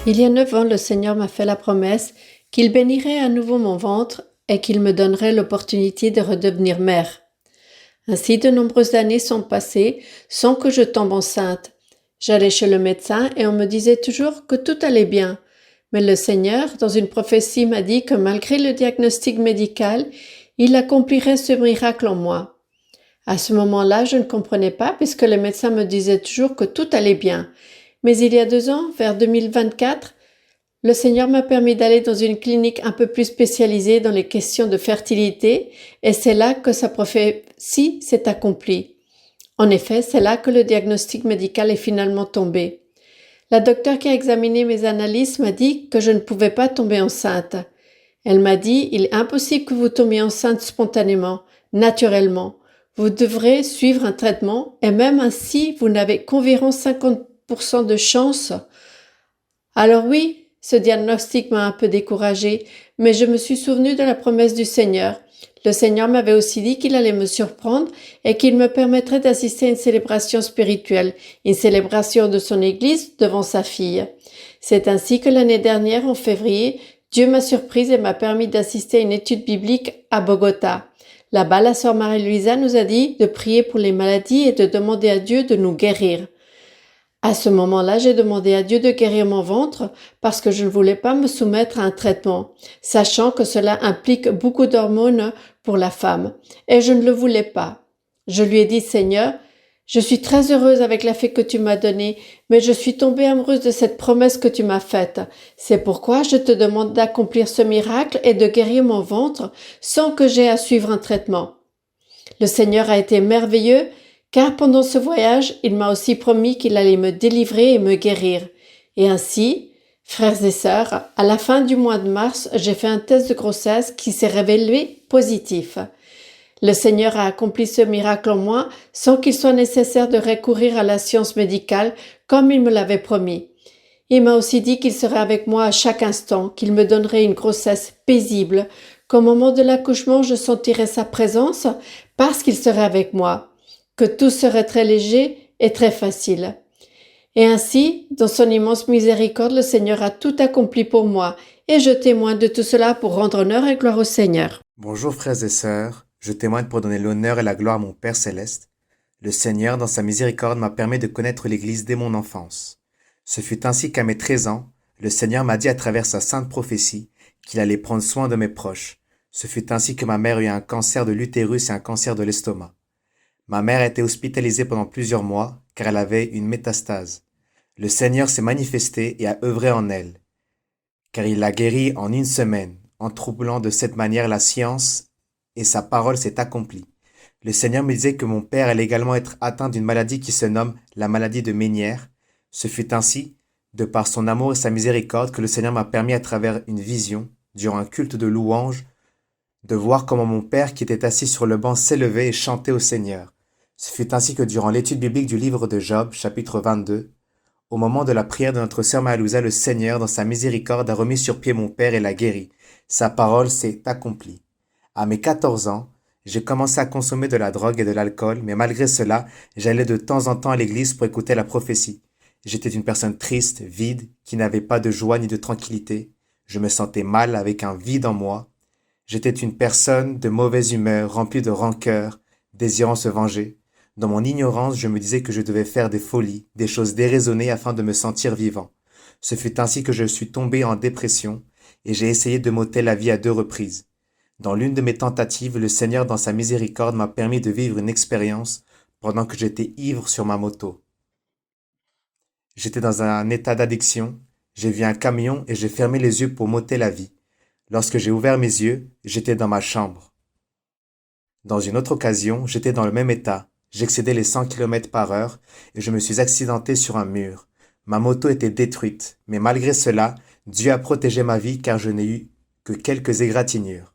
Il y a 9 ans, le Seigneur m'a fait la promesse qu'il bénirait à nouveau mon ventre et qu'il me donnerait l'opportunité de redevenir mère. Ainsi, de nombreuses années sont passées sans que je tombe enceinte. J'allais chez le médecin et on me disait toujours que tout allait bien. Mais le Seigneur, dans une prophétie, m'a dit que malgré le diagnostic médical, il accomplirait ce miracle en moi. À ce moment-là, je ne comprenais pas puisque le médecin me disait toujours que tout allait bien. Mais il y a 2 ans, vers 2024, le Seigneur m'a permis d'aller dans une clinique un peu plus spécialisée dans les questions de fertilité et c'est là que sa prophétie s'est accomplie. En effet, c'est là que le diagnostic médical est finalement tombé. La docteure qui a examiné mes analyses m'a dit que je ne pouvais pas tomber enceinte. Elle m'a dit « Il est impossible que vous tombiez enceinte spontanément, naturellement. Vous devrez suivre un traitement et même ainsi, vous n'avez qu'environ 50% de chance. » Alors oui, ce diagnostic m'a un peu découragée, mais je me suis souvenue de la promesse du Seigneur. Le Seigneur m'avait aussi dit qu'il allait me surprendre et qu'il me permettrait d'assister à une célébration spirituelle, une célébration de son Église devant sa fille. C'est ainsi que l'année dernière, en février, Dieu m'a surprise et m'a permis d'assister à une étude biblique à Bogota. Là-bas, la sœur Marie-Louisa nous a dit de prier pour les maladies et de demander à Dieu de nous guérir. À ce moment-là, j'ai demandé à Dieu de guérir mon ventre parce que je ne voulais pas me soumettre à un traitement, sachant que cela implique beaucoup d'hormones pour la femme, et je ne le voulais pas. Je lui ai dit, Seigneur, je suis très heureuse avec la fille que tu m'as donnée, mais je suis tombée amoureuse de cette promesse que tu m'as faite. C'est pourquoi je te demande d'accomplir ce miracle et de guérir mon ventre sans que j'aie à suivre un traitement. Le Seigneur a été merveilleux, car pendant ce voyage, il m'a aussi promis qu'il allait me délivrer et me guérir. Et ainsi, frères et sœurs, à la fin du mois de mars, j'ai fait un test de grossesse qui s'est révélé positif. Le Seigneur a accompli ce miracle en moi sans qu'il soit nécessaire de recourir à la science médicale comme il me l'avait promis. Il m'a aussi dit qu'il serait avec moi à chaque instant, qu'il me donnerait une grossesse paisible, qu'au moment de l'accouchement je sentirais sa présence parce qu'il serait avec moi, que tout serait très léger et très facile. Et ainsi, dans son immense miséricorde, le Seigneur a tout accompli pour moi, et je témoigne de tout cela pour rendre honneur et gloire au Seigneur. Bonjour frères et sœurs, je témoigne pour donner l'honneur et la gloire à mon Père céleste. Le Seigneur, dans sa miséricorde, m'a permis de connaître l'Église dès mon enfance. Ce fut ainsi qu'à mes 13 ans, le Seigneur m'a dit à travers sa sainte prophétie qu'il allait prendre soin de mes proches. Ce fut ainsi que ma mère eut un cancer de l'utérus et un cancer de l'estomac. Ma mère a été hospitalisée pendant plusieurs mois car elle avait une métastase. Le Seigneur s'est manifesté et a œuvré en elle, car il l'a guérie en 1 semaine, en troublant de cette manière la science, et sa parole s'est accomplie. Le Seigneur me disait que mon père allait également être atteint d'une maladie qui se nomme la maladie de Ménière. Ce fut ainsi, de par son amour et sa miséricorde, que le Seigneur m'a permis à travers une vision, durant un culte de louange, de voir comment mon père qui était assis sur le banc s'élevait et chantait au Seigneur. Ce fut ainsi que durant l'étude biblique du livre de Job, chapitre 22, au moment de la prière de notre sœur Marie-Louisa, le Seigneur, dans sa miséricorde, a remis sur pied mon père et l'a guéri. Sa parole s'est accomplie. À mes 14 ans, j'ai commencé à consommer de la drogue et de l'alcool, mais malgré cela, j'allais de temps en temps à l'église pour écouter la prophétie. J'étais une personne triste, vide, qui n'avait pas de joie ni de tranquillité. Je me sentais mal avec un vide en moi. J'étais une personne de mauvaise humeur, remplie de rancœur, désirant se venger. Dans mon ignorance, je me disais que je devais faire des folies, des choses déraisonnées afin de me sentir vivant. Ce fut ainsi que je suis tombé en dépression et j'ai essayé de m'ôter la vie à 2 reprises. Dans l'une de mes tentatives, le Seigneur, dans sa miséricorde, m'a permis de vivre une expérience pendant que j'étais ivre sur ma moto. J'étais dans un état d'addiction, j'ai vu un camion et j'ai fermé les yeux pour m'ôter la vie. Lorsque j'ai ouvert mes yeux, j'étais dans ma chambre. Dans une autre occasion, j'étais dans le même état. J'excédais les 100 km/h et je me suis accidenté sur un mur. Ma moto était détruite, mais malgré cela, Dieu a protégé ma vie car je n'ai eu que quelques égratignures.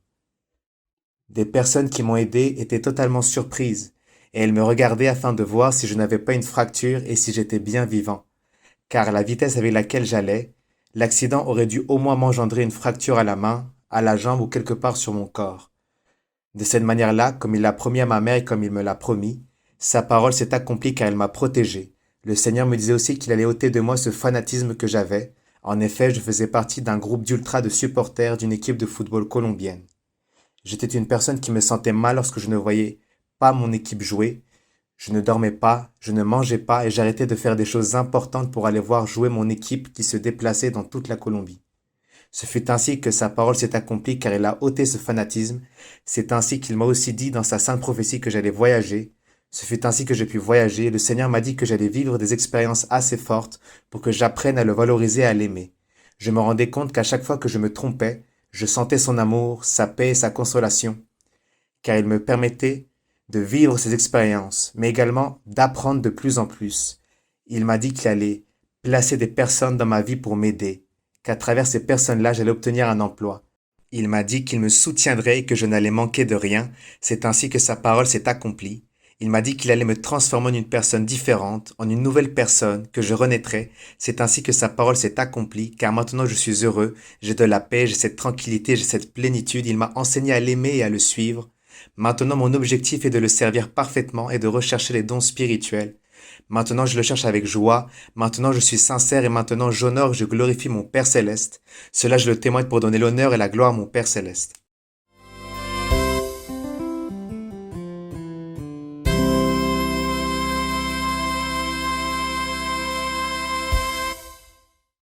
Des personnes qui m'ont aidé étaient totalement surprises et elles me regardaient afin de voir si je n'avais pas une fracture et si j'étais bien vivant. Car à la vitesse avec laquelle j'allais, l'accident aurait dû au moins m'engendrer une fracture à la main, à la jambe ou quelque part sur mon corps. De cette manière-là, comme il l'a promis à ma mère et comme il me l'a promis, sa parole s'est accomplie car elle m'a protégé. Le Seigneur me disait aussi qu'il allait ôter de moi ce fanatisme que j'avais En effet, je faisais partie d'un groupe d'ultra de supporters d'une équipe de football colombienne. J'étais une personne qui me sentait mal lorsque je ne voyais pas mon équipe jouer. Je ne dormais pas, je ne mangeais pas et j'arrêtais de faire des choses importantes pour aller voir jouer mon équipe qui se déplaçait dans toute la Colombie. Ce fut ainsi que sa parole s'est accomplie car il a ôté ce fanatisme. C'est ainsi qu'il m'a aussi dit dans sa sainte prophétie que j'allais voyager. Ce fut ainsi que j'ai pu voyager. Le Seigneur m'a dit que j'allais vivre des expériences assez fortes pour que j'apprenne à le valoriser et à l'aimer. Je me rendais compte qu'à chaque fois que je me trompais, je sentais son amour, sa paix et sa consolation, car il me permettait de vivre ces expériences, mais également d'apprendre de plus en plus. Il m'a dit qu'il allait placer des personnes dans ma vie pour m'aider, qu'à travers ces personnes-là, j'allais obtenir un emploi. Il m'a dit qu'il me soutiendrait et que je n'allais manquer de rien. C'est ainsi que sa parole s'est accomplie. Il m'a dit qu'il allait me transformer en une personne différente, en une nouvelle personne, que je renaîtrais. C'est ainsi que sa parole s'est accomplie, car maintenant je suis heureux, j'ai de la paix, j'ai cette tranquillité, j'ai cette plénitude. Il m'a enseigné à l'aimer et à le suivre. Maintenant mon objectif est de le servir parfaitement et de rechercher les dons spirituels. Maintenant je le cherche avec joie, maintenant je suis sincère et maintenant j'honore et je glorifie mon Père céleste. Cela je le témoigne pour donner l'honneur et la gloire à mon Père céleste.